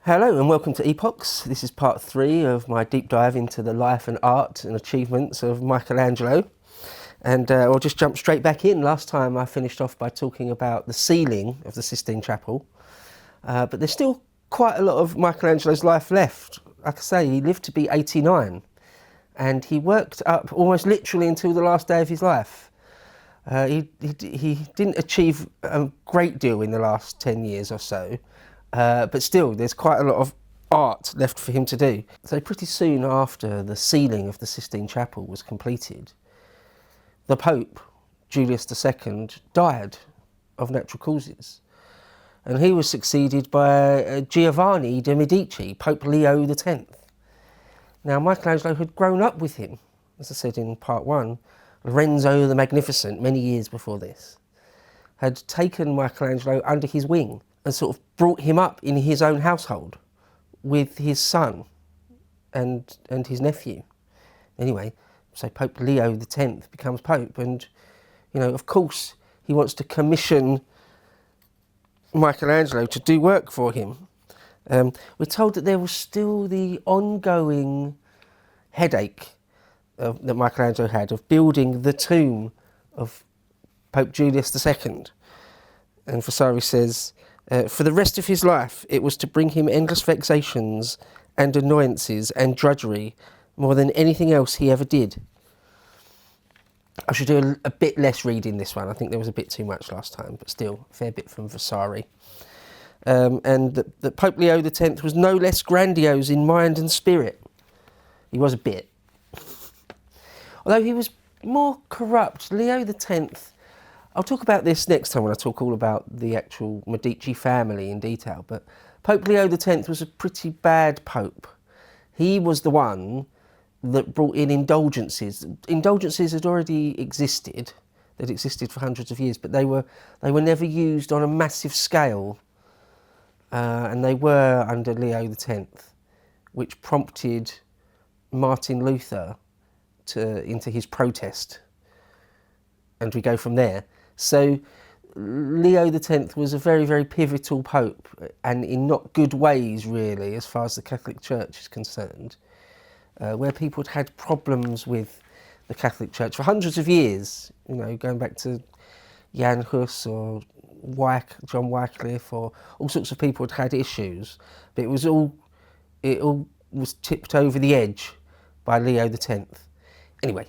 Hello and welcome to Epochs. This is part 3 of my deep dive into the life and art and achievements of Michelangelo. And I'll just jump straight back in. Last time I finished off by talking about the ceiling of the Sistine Chapel. But there's still quite a lot of Michelangelo's life left. Like I say, he lived to be 89 and he worked up almost literally until the last day of his life. He didn't achieve a great deal in the last 10 years or so. But still, there's quite a lot of art left for him to do. So pretty soon after the ceiling of the Sistine Chapel was completed, the Pope, Julius II, died of natural causes. And he was succeeded by Giovanni de' Medici, Pope Leo X. Now, Michelangelo had grown up with him, as I said in part 1. Lorenzo the Magnificent, many years before this, had taken Michelangelo under his wing and sort of brought him up in his own household with his son and his nephew. Anyway, so Pope Leo X becomes Pope, and, you know, of course, he wants to commission Michelangelo to do work for him. We're told that there was still the ongoing headache that Michelangelo had of building the tomb of Pope Julius II. And Vasari says, for the rest of his life, it was to bring him endless vexations and annoyances and drudgery more than anything else he ever did. I should do a bit less reading this one. I think there was a bit too much last time, but still, a fair bit from Vasari. And that Pope Leo X was no less grandiose in mind and spirit. He was a bit. Although he was more corrupt. Leo X, I'll talk about this next time when I talk all about the actual Medici family in detail, but Pope Leo X was a pretty bad pope. He was the one that brought in indulgences. Indulgences had already existed. They'd existed for hundreds of years, but they were never used on a massive scale. And they were under Leo X, which prompted Martin Luther into his protest. And we go from there. So Leo X was a very, very pivotal pope, and in not good ways, really, as far as the Catholic Church is concerned, where people had had problems with the Catholic Church for hundreds of years, you know, going back to Jan Hus or John Wycliffe, or all sorts of people had had issues, but it all was tipped over the edge by Leo X. Anyway,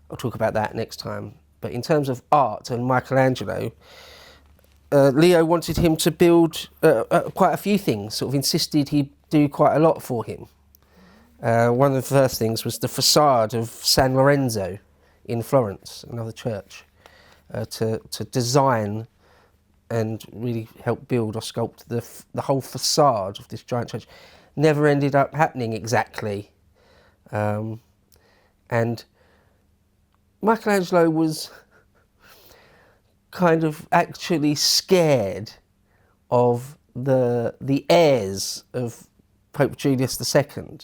I'll talk about that next time. But in terms of art and Michelangelo, Leo wanted him to build quite a few things, sort of insisted he do quite a lot for him. One of the first things was the facade of San Lorenzo in Florence, another church, to design and really help build or sculpt the whole facade of this giant church. Never ended up happening exactly. And Michelangelo was kind of actually scared of the heirs of Pope Julius II.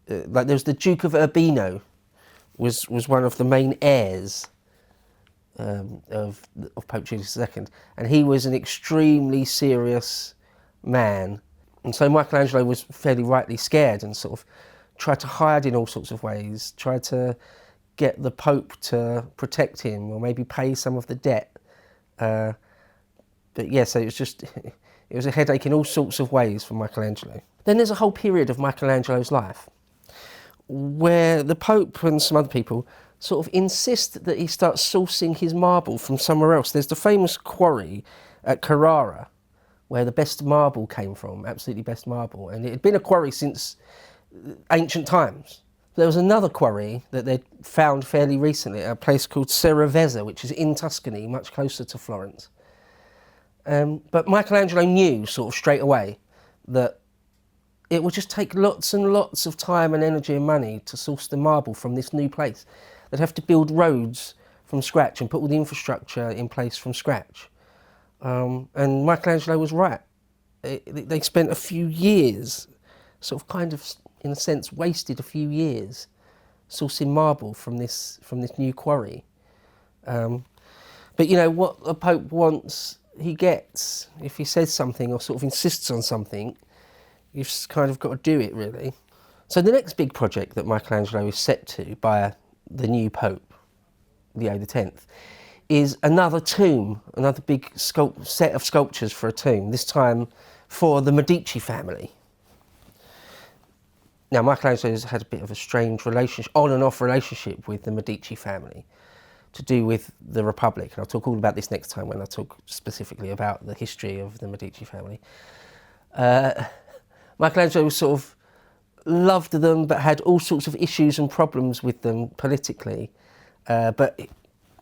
Like there was the Duke of Urbino, was one of the main heirs of Pope Julius II, and he was an extremely serious man. And so Michelangelo was fairly rightly scared and sort of tried to hide in all sorts of ways, tried to get the Pope to protect him or maybe pay some of the debt. But yeah, so it was a headache in all sorts of ways for Michelangelo. Then there's a whole period of Michelangelo's life where the Pope and some other people sort of insist that he starts sourcing his marble from somewhere else. There's the famous quarry at Carrara where the best marble came from, absolutely best marble. And it had been a quarry since ancient times. There was another quarry that they'd found fairly recently at a place called Seravezza, which is in Tuscany, much closer to Florence. But Michelangelo knew sort of straight away that it would just take lots and lots of time and energy and money to source the marble from this new place. They'd have to build roads from scratch and put all the infrastructure in place from scratch. And Michelangelo was right. They spent a few years, sort of kind of, in a sense, wasted a few years sourcing marble from this new quarry. But you know, what the Pope wants, he gets. If he says something or sort of insists on something, You've kind of got to do it, really. So the next big project that Michelangelo is set to by the new Pope, Leo X, is another tomb, another big set of sculptures for a tomb, this time for the Medici family. Now, Michelangelo has had a bit of a strange relationship, on and off relationship with the Medici family, to do with the Republic. And I'll talk all about this next time when I talk specifically about the history of the Medici family. Michelangelo sort of loved them, but had all sorts of issues and problems with them politically. But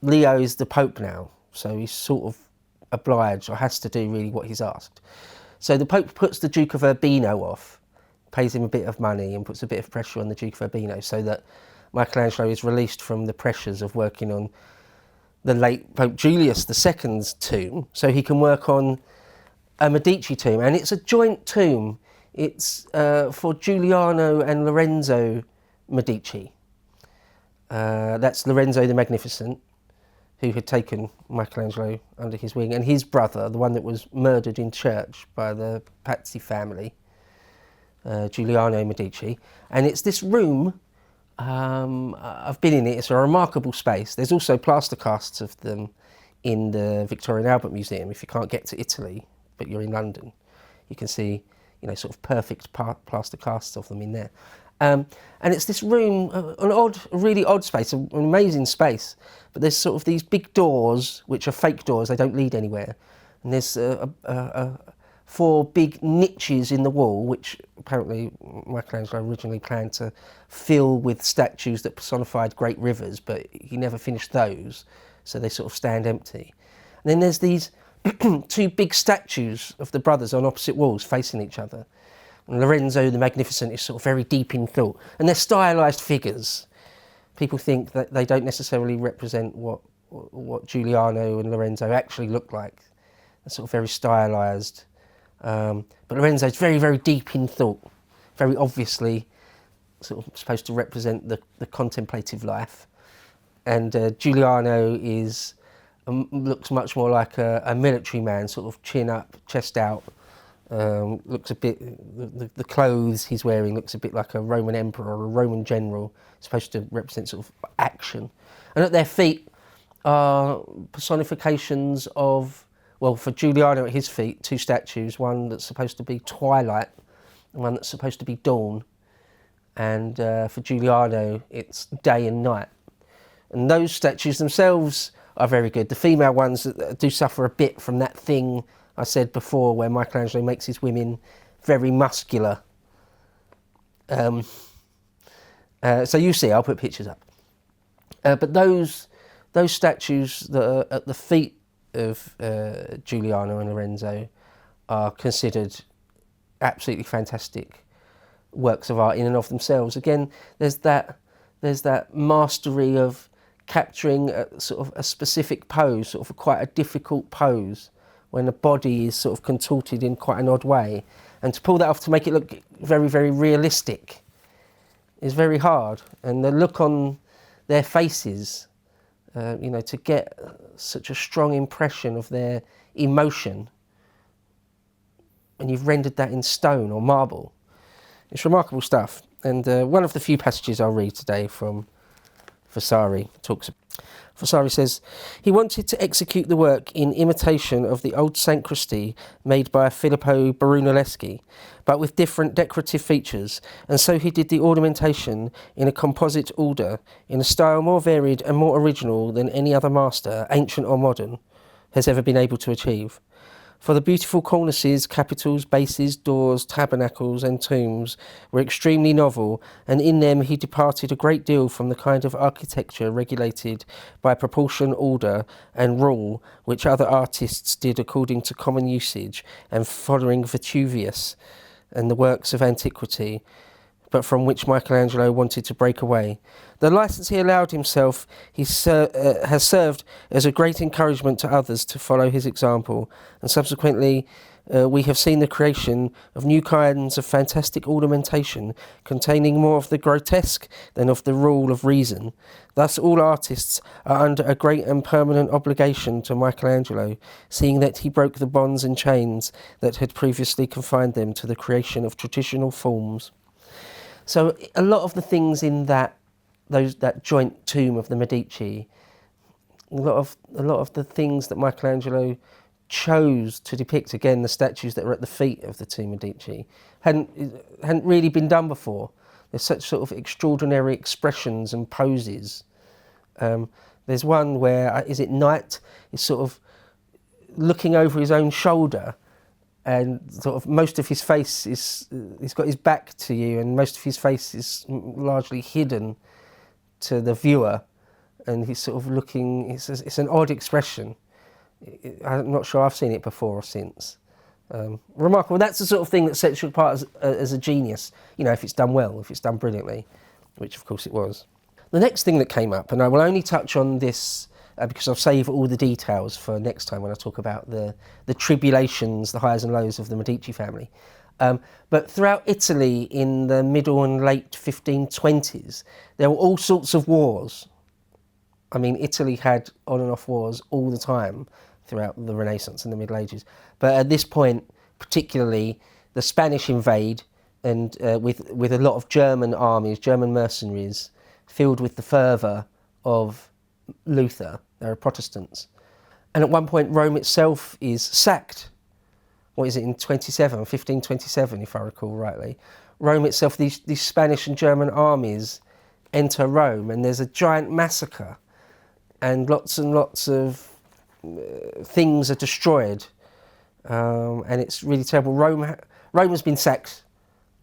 Leo is the Pope now, so he's sort of obliged, or has to do really what he's asked. So the Pope puts the Duke of Urbino off, pays him a bit of money and puts a bit of pressure on the Duke of Urbino so that Michelangelo is released from the pressures of working on the late Pope Julius II's tomb, so he can work on a Medici tomb. And it's a joint tomb. It's for Giuliano and Lorenzo Medici. That's Lorenzo the Magnificent, who had taken Michelangelo under his wing, and his brother, the one that was murdered in church by the Pazzi family, Giuliano Medici. And it's this room, I've been in it, it's a remarkable space. There's also plaster casts of them in the Victoria and Albert Museum. If you can't get to Italy, but you're in London, you can see, you know, sort of perfect plaster casts of them in there. And it's this room, a really odd space, an amazing space, but there's sort of these big doors, which are fake doors, they don't lead anywhere. And there's 4 big niches in the wall, which apparently Michelangelo originally planned to fill with statues that personified great rivers, but he never finished those, so they sort of stand empty. And then there's these 2 big statues of the brothers on opposite walls facing each other. And Lorenzo the Magnificent is sort of very deep in thought, and they're stylised figures. People think that they don't necessarily represent what Giuliano and Lorenzo actually look like. They're sort of very stylised. But Lorenzo's very, very deep in thought, very obviously sort of supposed to represent the contemplative life. And Giuliano looks much more like a military man, sort of chin up, chest out. Looks a bit, the clothes he's wearing looks a bit like a Roman emperor or a Roman general, supposed to represent sort of action. And at their feet are personifications of, well, for Giuliano at his feet, 2 statues, one that's supposed to be twilight and one that's supposed to be dawn. And for Giuliano, it's day and night. And those statues themselves are very good. The female ones do suffer a bit from that thing I said before, where Michelangelo makes his women very muscular. So you see, I'll put pictures up. But those statues that are at the feet of Giuliano and Lorenzo are considered absolutely fantastic works of art in and of themselves. Again, there's that mastery of capturing sort of a specific pose, sort of quite a difficult pose, when the body is sort of contorted in quite an odd way. And to pull that off, to make it look very, very realistic, is very hard. And the look on their faces, to get such a strong impression of their emotion, and you've rendered that in stone or marble, it's remarkable stuff. And one of the few passages I'll read today from Vasari Vasari says, he wanted to execute the work in imitation of the old sacristy made by Filippo Brunelleschi, but with different decorative features, and so he did the ornamentation in a composite order, in a style more varied and more original than any other master, ancient or modern, has ever been able to achieve. For the beautiful cornices, capitals, bases, doors, tabernacles and tombs were extremely novel, and in them he departed a great deal from the kind of architecture regulated by proportion, order and rule, which other artists did according to common usage and following Vitruvius and the works of antiquity, but from which Michelangelo wanted to break away. The license he allowed himself has served as a great encouragement to others to follow his example, and subsequently we have seen the creation of new kinds of fantastic ornamentation containing more of the grotesque than of the rule of reason. Thus all artists are under a great and permanent obligation to Michelangelo, seeing that he broke the bonds and chains that had previously confined them to the creation of traditional forms. So a lot of the things in that joint tomb of the Medici, a lot of the things that Michelangelo chose to depict, again the statues that are at the feet of the two Medici, hadn't really been done before. There's such sort of extraordinary expressions and poses. There's one where, is it Knight, is sort of looking over his own shoulder, and sort of most of his face is, he's got his back to you, and most of his face is largely hidden to the viewer, and he's sort of looking, it's an odd expression. I'm not sure I've seen it before or since. Remarkable. That's the sort of thing that sets you apart as a genius, if it's done well, if it's done brilliantly, which of course it was. The next thing that came up, and I will only touch on this because I'll save all the details for next time when I talk about the tribulations, the highs and lows of the Medici family. But throughout Italy in the middle and late 1520s, there were all sorts of wars. I mean, Italy had on and off wars all the time throughout the Renaissance and the Middle Ages. But at this point, particularly, the Spanish invade, and with a lot of German armies, German mercenaries, filled with the fervour of Luther. They're Protestants. And at one point, Rome itself is sacked. What is it, in 1527, if I recall rightly. Rome itself, these Spanish and German armies enter Rome, and there's a giant massacre. And lots of things are destroyed, and it's really terrible. Rome has been sacked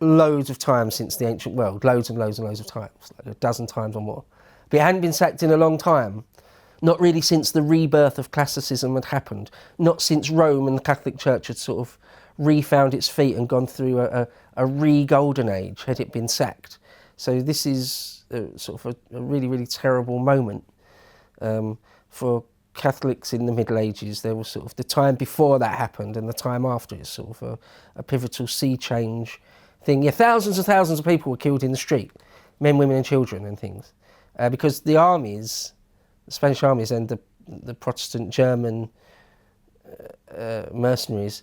loads of times since the ancient world, loads and loads of times, like a dozen times or more. But it hadn't been sacked in a long time, not really since the rebirth of classicism had happened, not since Rome and the Catholic Church had sort of refound its feet and gone through a re-golden age, had it been sacked. So this is sort of a really, really terrible moment. For Catholics in the Middle Ages, there was sort of the time before that happened and the time after. It's sort of a pivotal sea change thing. Yeah, thousands and thousands of people were killed in the street, men, women and children and things, because the armies, the Spanish armies and the Protestant German mercenaries,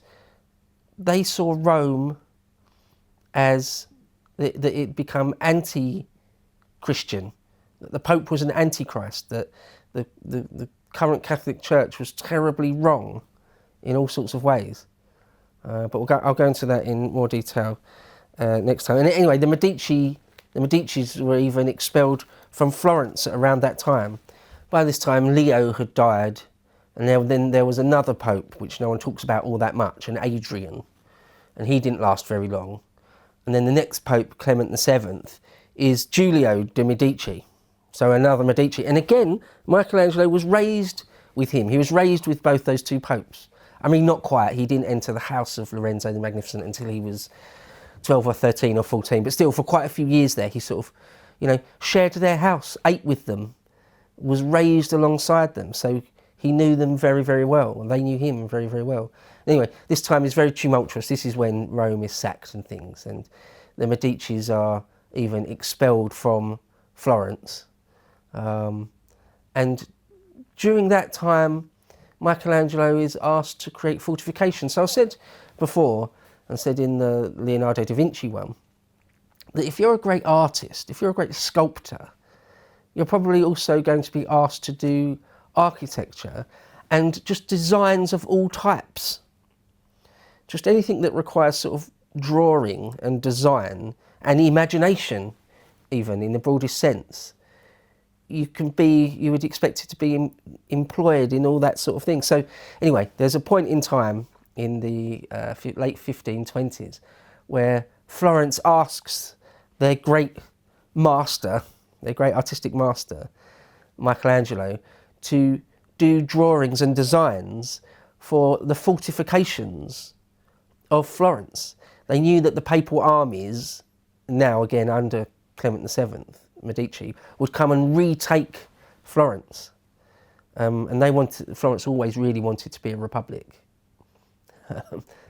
they saw Rome as that it become anti-Christian, that the Pope was an antichrist, that the current Catholic Church was terribly wrong in all sorts of ways. But I'll go into that in more detail next time. And anyway, the Medicis were even expelled from Florence at around that time. By this time, Leo had died, and then there was another pope, which no one talks about all that much, an Adrian, and he didn't last very long. And then the next pope, Clement VII, is Giulio de' Medici. So another Medici. And again, Michelangelo was raised with him. He was raised with both those two popes. I mean, not quite. He didn't enter the house of Lorenzo the Magnificent until he was 12 or 13 or 14. But still, for quite a few years there, he sort of, shared their house, ate with them, was raised alongside them. So he knew them very, very well, and they knew him very, very well. Anyway, this time is very tumultuous. This is when Rome is sacked and things. And the Medicis are even expelled from Florence. And during that time, Michelangelo is asked to create fortifications. So I said before, and said in the Leonardo da Vinci one, that if you're a great artist, if you're a great sculptor, you're probably also going to be asked to do architecture and just designs of all types. Just anything that requires sort of drawing and design and imagination, even in the broadest sense. You would expect it to be employed in all that sort of thing. So anyway, there's a point in time in the late 1520s where Florence asks their great master, their great artistic master, Michelangelo, to do drawings and designs for the fortifications of Florence. They knew that the papal armies, now again under Clement VII, Medici, would come and retake Florence. And Florence always really wanted to be a republic.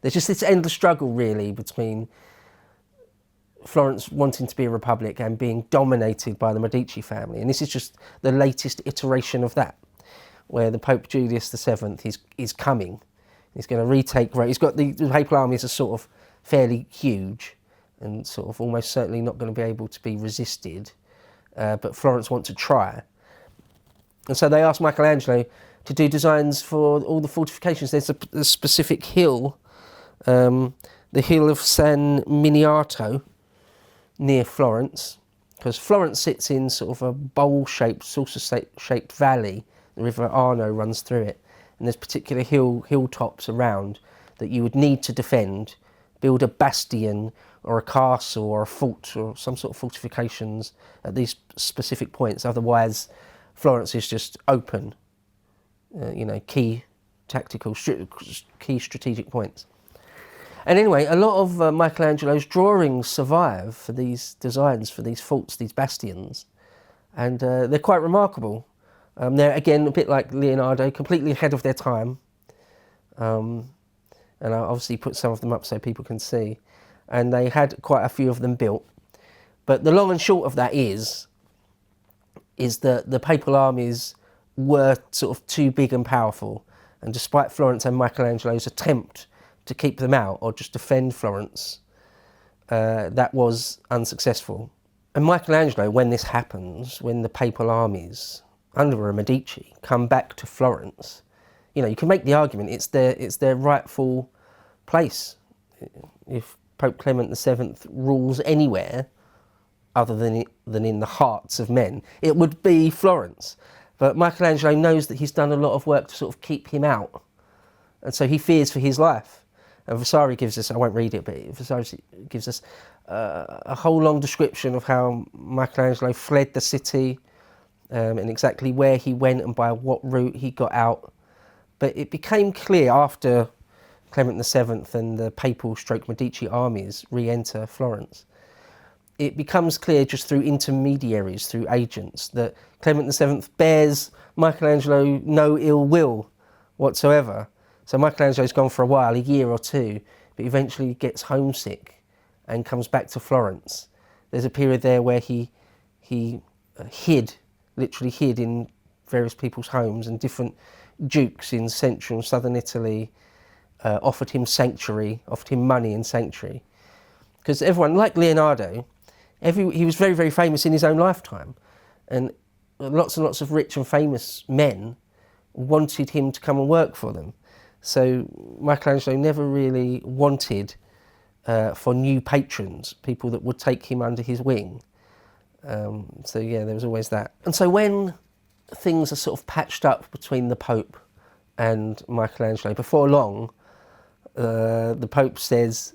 There's just this endless struggle really between Florence wanting to be a republic and being dominated by the Medici family. And this is just the latest iteration of that, where the Pope Julius VII is coming. He's going to retake Rome. He's got the papal armies are sort of fairly huge and sort of almost certainly not going to be able to be resisted. But Florence want to try. And so they asked Michelangelo to do designs for all the fortifications. There's a specific hill, the hill of San Miniato, near Florence, because Florence sits in sort of a bowl-shaped, saucer-shaped valley. The river Arno runs through it, and there's particular hilltops around that you would need to defend, build a bastion or a castle or a fort or some sort of fortifications at these specific points. Otherwise, Florence is just open, key tactical, key strategic points. And anyway, a lot of Michelangelo's drawings survive for these designs, for these forts, these bastions, and they're quite remarkable. They're, again, a bit like Leonardo, completely ahead of their time. And I obviously put some of them up so people can see. And they had quite a few of them built. But the long and short of that is that the papal armies were sort of too big and powerful. And despite Florence and Michelangelo's attempt to keep them out or just defend Florence, that was unsuccessful. And Michelangelo, when this happens, when the papal armies under a Medici come back to Florence, you can make the argument it's their rightful place. If Pope Clement VII rules anywhere other than in the hearts of men, it would be Florence. But Michelangelo knows that he's done a lot of work to sort of keep him out, and so he fears for his life. And Vasari gives us, I won't read it, but Vasari gives us a whole long description of how Michelangelo fled the city, and exactly where he went and by what route he got out. But it became clear after Clement VII and the papal / Medici armies re-enter Florence, it becomes clear just through intermediaries, through agents, that Clement VII bears Michelangelo no ill will whatsoever. So Michelangelo's gone for a while, a year or two, but eventually gets homesick and comes back to Florence. There's a period there where he literally hid in various people's homes, and different dukes in central and southern Italy offered him sanctuary, offered him money and sanctuary. Because everyone, like Leonardo, he was very, very famous in his own lifetime, and lots and lots of rich and famous men wanted him to come and work for them. So Michelangelo never really wanted for new patrons, people that would take him under his wing. So yeah, there was always that. And so when things are sort of patched up between the Pope and Michelangelo, before long, the Pope says,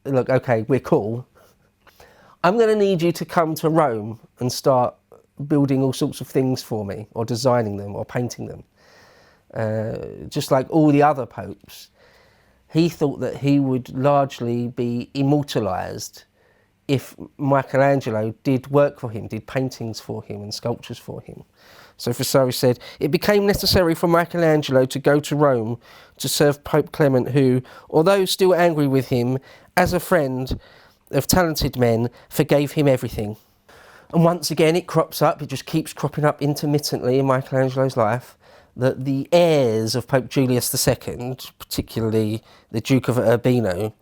look, okay, we're cool. I'm going to need you to come to Rome and start building all sorts of things for me, or designing them, or painting them. Just like all the other popes, he thought that he would largely be immortalised if Michelangelo did work for him, did paintings for him and sculptures for him. So Vasari said, it became necessary for Michelangelo to go to Rome to serve Pope Clement, who, although still angry with him, as a friend of talented men, forgave him everything. And once again it crops up, it just keeps cropping up intermittently in Michelangelo's life, that the heirs of Pope Julius II, particularly the Duke of Urbino,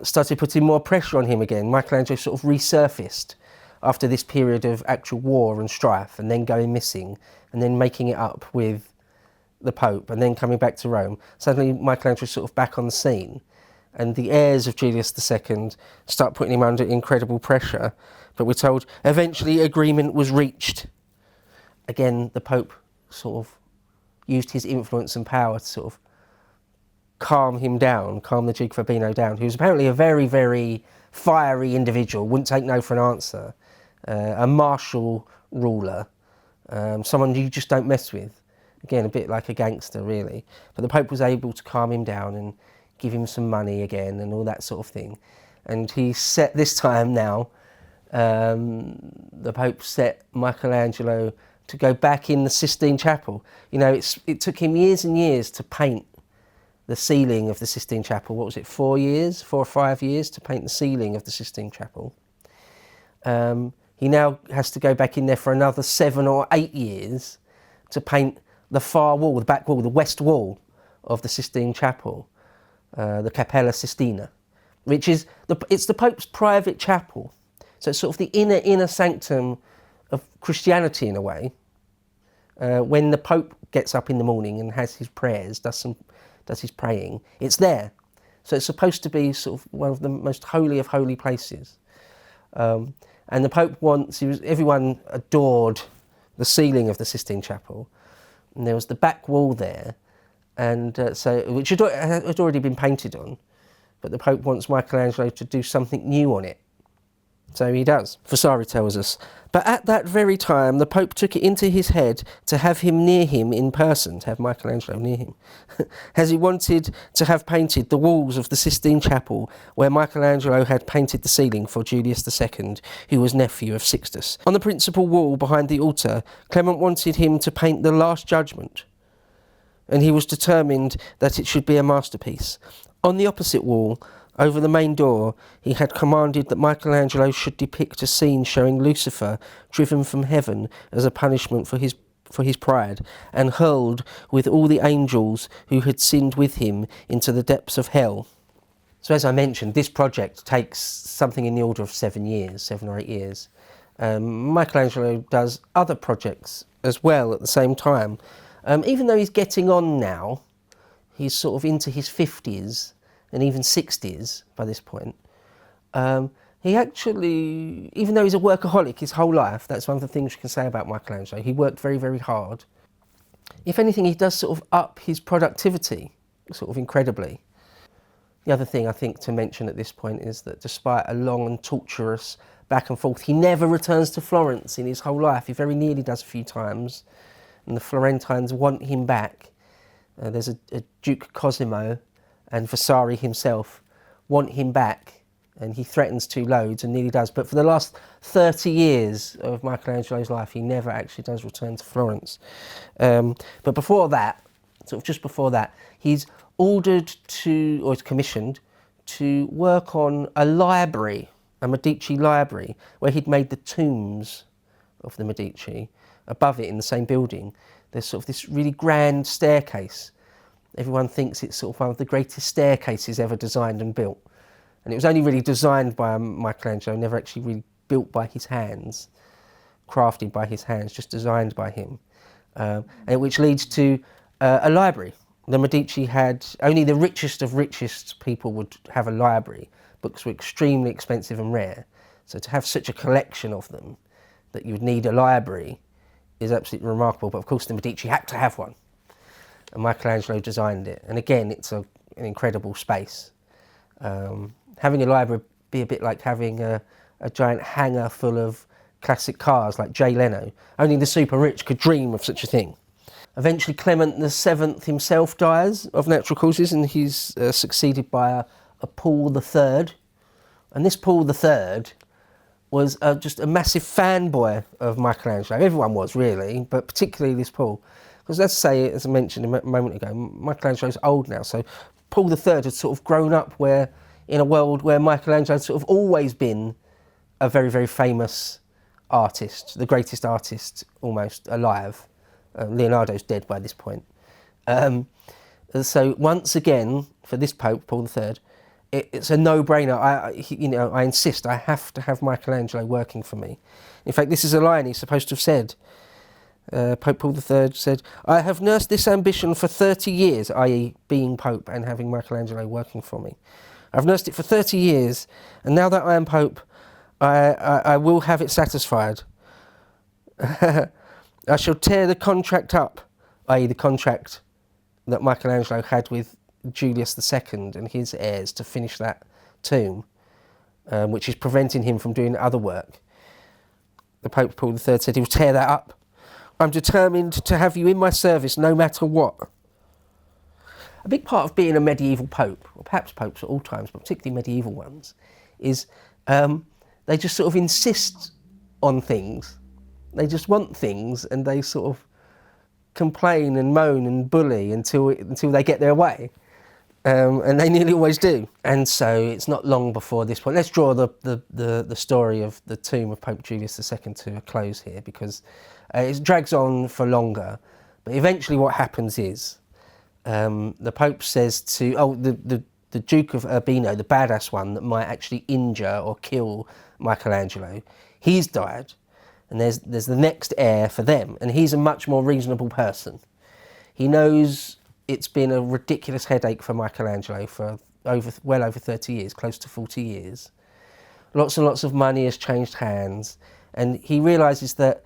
started putting more pressure on him again. Michelangelo sort of resurfaced after this period of actual war and strife, and then going missing, and then making it up with the Pope, and then coming back to Rome. Suddenly Michelangelo's sort of back on the scene, and the heirs of Julius II start putting him under incredible pressure. But we're told eventually agreement was reached. Again, the Pope sort of used his influence and power to sort of calm him down, calm the Duke of Urbino down, who was apparently a very, very fiery individual, wouldn't take no for an answer, a martial ruler, someone you just don't mess with. Again, a bit like a gangster, really. But the Pope was able to calm him down and give him some money again and all that sort of thing. And he set, this time now, the Pope set Michelangelo to go back in the Sistine Chapel. You know, it took him years and years to paint the ceiling of the Sistine Chapel. What was it, 4 years, 4 or 5 years to paint the ceiling of the Sistine Chapel. He now has to go back in there for another 7 or 8 years to paint the far wall, the back wall, the west wall of the Sistine Chapel, the Cappella Sistina, which is it's the Pope's private chapel. So it's sort of the inner sanctum of Christianity in a way. When the Pope gets up in the morning and has his prayers, does his praying, it's there. So it's supposed to be sort of one of the most holy of holy places. And the Pope everyone adored the ceiling of the Sistine Chapel, and there was the back wall there, and which had already been painted on, but the Pope wants Michelangelo to do something new on it. So he does. Vasari tells us, but at that very time the Pope took it into his head to have him near him in person, to have Michelangelo near him, as he wanted to have painted the walls of the Sistine Chapel where Michelangelo had painted the ceiling for Julius II, who was nephew of Sixtus. On the principal wall behind the altar, Clement wanted him to paint the Last Judgment, and he was determined that it should be a masterpiece. On the opposite wall, over the main door, he had commanded that Michelangelo should depict a scene showing Lucifer driven from heaven as a punishment for his pride, and hurled with all the angels who had sinned with him into the depths of hell. So as I mentioned, this project takes something in the order of 7 years, 7 or 8 years. Michelangelo does other projects as well at the same time. Even though he's getting on now, he's sort of into his 50s, and even 60s by this point. He actually, even though he's a workaholic his whole life, that's one of the things you can say about Michelangelo, he worked very, very hard. If anything, he does sort of up his productivity, sort of incredibly. The other thing I think to mention at this point is that despite a long and torturous back and forth, he never returns to Florence in his whole life. He very nearly does a few times, and the Florentines want him back. There's a Duke Cosimo and Vasari himself want him back, and he threatens to loads and nearly does. But for the last 30 years of Michelangelo's life, he never actually does return to Florence. But before that, sort of just before that, he's ordered to, or is commissioned, to work on a library, a Medici library, where he'd made the tombs of the Medici. Above it, in the same building, there's sort of this really grand staircase. Everyone thinks it's sort of one of the greatest staircases ever designed and built. And it was only really designed by Michelangelo, never actually really built by his hands, crafted by his hands, just designed by him. And which leads to a library. The Medici had, only the richest of richest people would have a library. Books were extremely expensive and rare. So to have such a collection of them, that you would need a library, is absolutely remarkable. But of course the Medici had to have one. And Michelangelo designed it. And again, it's an incredible space. Having a library would be a bit like having a giant hangar full of classic cars like Jay Leno. Only the super rich could dream of such a thing. Eventually Clement VII himself dies of natural causes, and he's succeeded by a Paul III. And this Paul III was just a massive fanboy of Michelangelo. Everyone was really, but particularly this Paul. Because let's say, as I mentioned a moment ago, Michelangelo's old now, so Paul III had sort of grown up in a world where Michelangelo had sort of always been a very, very famous artist, the greatest artist almost alive. Leonardo's dead by this point. So once again, for this Pope, Paul III, it's a no-brainer. I insist, I have to have Michelangelo working for me. In fact, this is a line he's supposed to have said. Pope Paul III said, "I have nursed this ambition for 30 years, i.e. being Pope and having Michelangelo working for me. I've nursed it for 30 years, and now that I am Pope, I will have it satisfied. I shall tear the contract up," i.e. the contract that Michelangelo had with Julius II and his heirs to finish that tomb, which is preventing him from doing other work. The Pope Paul III said he will tear that up. "I'm determined to have you in my service no matter what." A big part of being a medieval pope, or perhaps popes at all times, but particularly medieval ones, is they just sort of insist on things. They just want things, and they sort of complain and moan and bully until they get their way. And they nearly always do. And so it's not long before this point. Let's draw the story of the tomb of Pope Julius II to a close here, because it drags on for longer. But eventually what happens is the Pope says to, the Duke of Urbino, the badass one that might actually injure or kill Michelangelo, he's died. And there's the next heir for them. And he's a much more reasonable person. He knows it's been a ridiculous headache for Michelangelo for well over 30 years, close to 40 years. Lots and lots of money has changed hands. And he realises that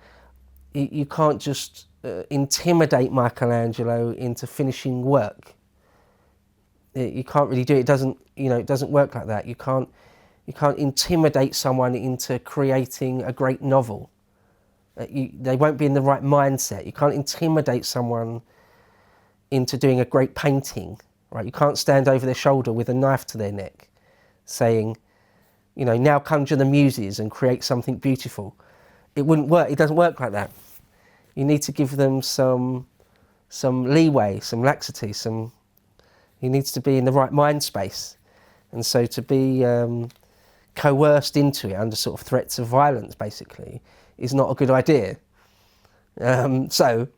you can't just intimidate Michelangelo into finishing work. You can't really do it. It doesn't work like that. You can't intimidate someone into creating a great novel. They won't be in the right mindset. You can't intimidate someone into doing a great painting, right? You can't stand over their shoulder with a knife to their neck saying, now conjure the muses and create something beautiful. It wouldn't work. It doesn't work like that. You need to give them some leeway, some laxity, he needs to be in the right mind space. And so to be coerced into it under sort of threats of violence, basically, is not a good idea. So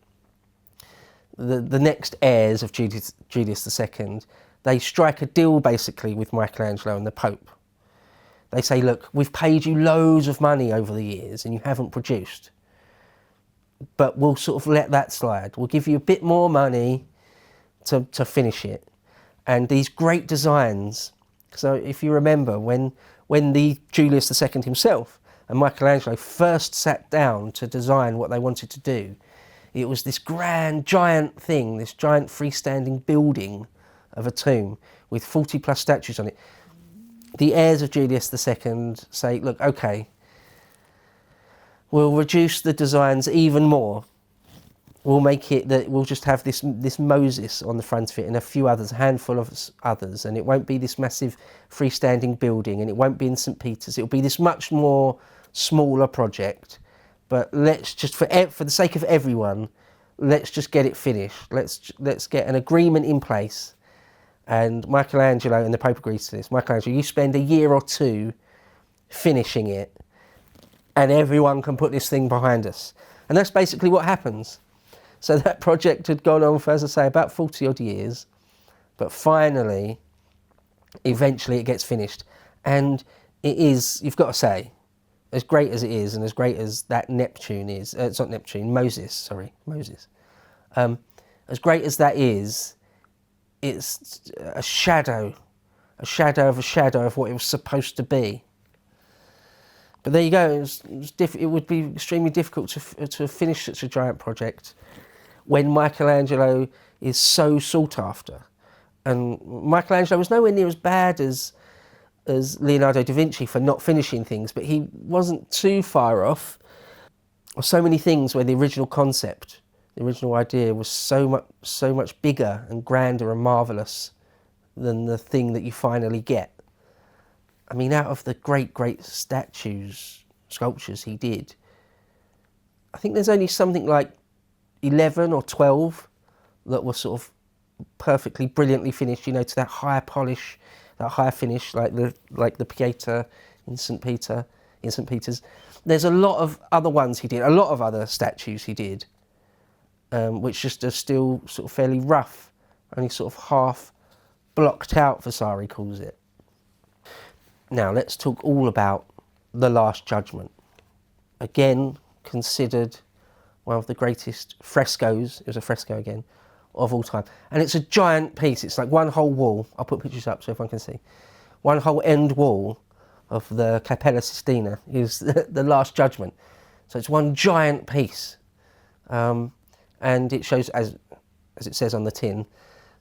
the next heirs of Julius II, they strike a deal basically with Michelangelo and the Pope. They say, look, we've paid you loads of money over the years and you haven't produced, but we'll sort of let that slide. We'll give you a bit more money to finish it. And these great designs, so if you remember when the Julius II himself and Michelangelo first sat down to design what they wanted to do, it was this grand, giant thing, this giant freestanding building of a tomb with 40 plus statues on it. The heirs of Julius II say, look, okay, we'll reduce the designs even more. We'll make it that we'll just have this Moses on the front of it and a few others, a handful of others, and it won't be this massive freestanding building, and it won't be in St. Peter's. It'll be this much more smaller project. But let's just, for the sake of everyone, let's just get it finished. Let's get an agreement in place. And Michelangelo and the Pope agrees to this. Michelangelo, you spend a year or two finishing it, and everyone can put this thing behind us. And that's basically what happens. So that project had gone on for, as I say, about 40 odd years. But finally, eventually it gets finished. And it is, you've got to say, as great as it is, and as great as that Neptune is, it's not Neptune, Moses. As great as that is, it's a shadow of what it was supposed to be. But there you go, it would be extremely difficult to finish such a giant project when Michelangelo is so sought after. And Michelangelo was nowhere near as bad as Leonardo da Vinci for not finishing things, but he wasn't too far off. So many things where the original concept, the original idea was so much bigger and grander and marvellous than the thing that you finally get. I mean, out of the great statues, sculptures he did, I think there's only something like 11 or 12 that were sort of perfectly, brilliantly finished, to that higher polish, that higher finish, like the Pieta in St. Peter's. There's a lot of other ones he did, a lot of other statues he did, which just are still sort of fairly rough, only sort of half blocked out, Vasari calls it. Now let's talk all about the Last Judgment. Again, considered one of the greatest frescoes, it was a fresco again, of all time. And it's a giant piece, it's like one whole wall, I'll put pictures up so everyone can see. One whole end wall of the Capella Sistina is the Last Judgment. So it's one giant piece. And it shows, as it says on the tin,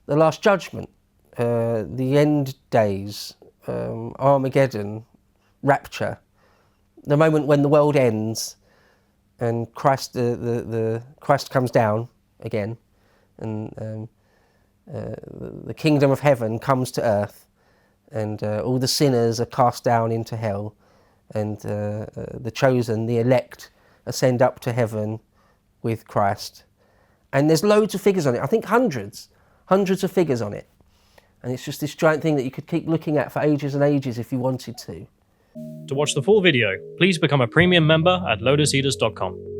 the Last Judgment, the end days, Armageddon, rapture, the moment when the world ends and Christ, Christ comes down again, and the kingdom of heaven comes to earth, and all the sinners are cast down into hell, and the chosen, the elect, ascend up to heaven with Christ. And there's loads of figures on it. I think hundreds of figures on it. And it's just this giant thing that you could keep looking at for ages and ages if you wanted to. To watch the full video, please become a premium member at lotuseaters.com.